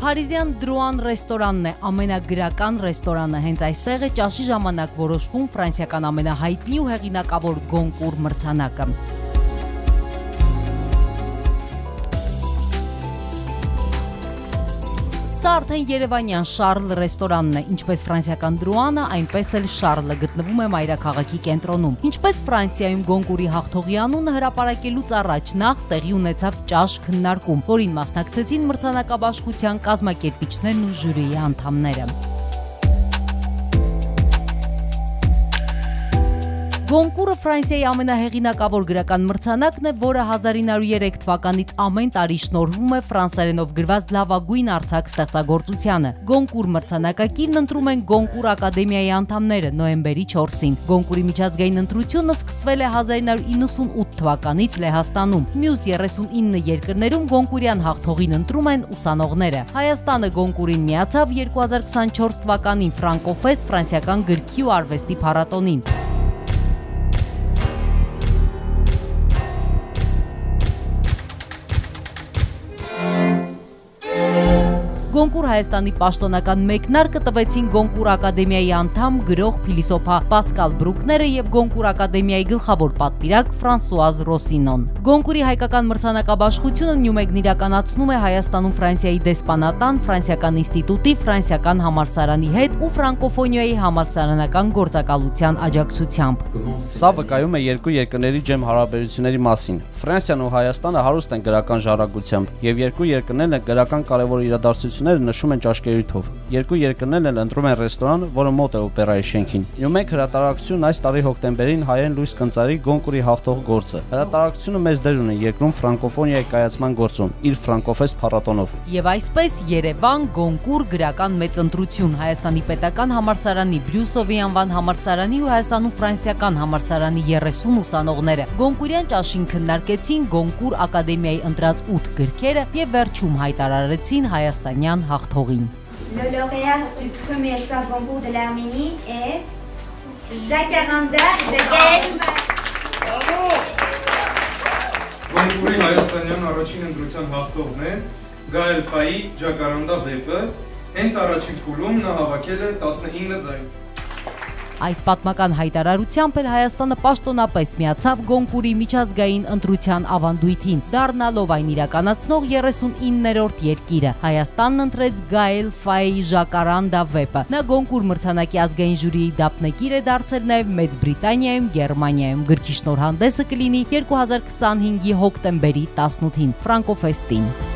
Փարիզյան Դրուան ռեստորանն է ամենագրական ռեստորանը, հենց այստեղ է ճաշի ժամանակ որոշվում ֆրանսիական ամենահայտնի ու հեղինակավոր Գոնկուր մրցանակը։ Սա արդեն երևանյան Շարլ ռեստորանն է, ինչպես ֆրանսիական Դրուանը, այնպես էլ Շարլը գտնվում է մայրաքաղաքի կենտրոնում։ Ինչպես Ֆրանսիայում Գոնկուրի հաղթողի անունը հրապարակելուց առաջ նախ տեղի ունեցավ ճաշ քննարկում, որին մասնակցեցին մրցանակաբաշխության կազմակերպիչներն ու ժյուրիի անդամները։ Գոնկուրը Ֆրանսիայի ամենահեղինակավոր գրական մրցանակն է, որը 1903 թվականից ամեն տարի շնորհվում է ֆրանսերենով գրված լավագույն արձակ ստեղծագործությանը։ Գոնկուր մրցանակակիրն ընտրում են Գոնկուր ակադեմիայի անդամները նոյեմբերի 4-ին։ Գոնկուրի միջազգային ընտրությունը սկսվել է 1998 թվականից Լեհաստանում։ Մյուս 39 երկրներում Գոնկուրյան հաղթողին ընտրում են ուսանողները։ Հայաստանը Գոնկուրին միացավ 2024 թվականին Ֆրանկոֆեստ ֆրանսիական գրքի ու արվեստի փառատոնին։ Գոնկուր Հայաստանի պաշտոնական մեկնարկը տվեցին Գոնկուր ակադեմիայի անդամ գրող փիլիսոփա Պասկալ Բրուկները եւ Գոնկուր ակադեմիայի գլխավոր պատվիրակ Ֆրանսուազ Ռոսինոն։ Գոնկուրի հայկական մրցանակաբաշխությունը նյումեգն իրականացնում է Հայաստանում Ֆրանսիայի դեսպանատան, Ֆրանսիական ինստիտուտի, Ֆրանսիական համալսարանի հետ ու ֆրանկոֆոնիայի համալսարանական գործակալության աջակցությամբ։ Սա վկայում է երկու երկրների ջերմ հարաբերությունների մասին։ Ֆրանսիան ու Հայաստանը հարուստ են գրական ժառանգությամբ եւ երկու երկրներն գրական կարևոր իրադարձություններ նշում են ճաշկերույթով։ Երկու երկրներն էլ ընտրում են ռեստորան, որը մոտ է օպերայի շենքին։ Նյումեգ հրատարակությունն այս տարի հոկտեմբերին հայերեն լույս կընծայրի Գոնկուրի հաղթող գործը։ Հրատարակությունը մեծ դեր ունի երկրում ֆրանկոֆոնիայի կայացման գործում, իր ֆրանկոֆեստ փառատոնով։ Եվ այսպես Երևան Գոնկուր գրական մեծ ընտրություն Հայաստանի պետական համալսարանի, Բրյուսովի անվան համալսարանի ու Հայաստանում ֆրանսիական համալսարանի 30 ուսանողները Գոնկուրյան ճաշին քննարկեցին Գոնկուր ակադեմիայի ընտրած 8 գրքերը եւ վերջում հայտարարեցին հայաստանյան հաղթողին։ Le lauréat du premier choix Goncourt de l'Arménie est Jacques Aranda de Gaël. Գոնկուրի հայաստանյան առաջին ընտրության հաղթողն է Գայել Ֆայի Ջակարանդա վեպը, հենց առաջին փուլում նա հավաքել է 19 ձայն։ Այս պատմական հայտարարությամբ էլ Հայաստանը պաշտոնապես միացավ Գոնկուրի միջազգային ընտրության ավանդույթին, դառնալով այն իրականացնող 39-րդ երկիրը։ Հայաստանն ընտրեց Գայել Ֆայի Ժակարանդա վեպը։ Նա Գոնկուր մրցանակի ազգային ժյուրիի դափնեկիր է դարձել նաև Մեծ Բրիտանիայում, Գերմանիայում։ Գրքի շնորհանդեսը կլինի 2025-ի հոկտեմբերի 18-ին Ֆրանկոֆեստին։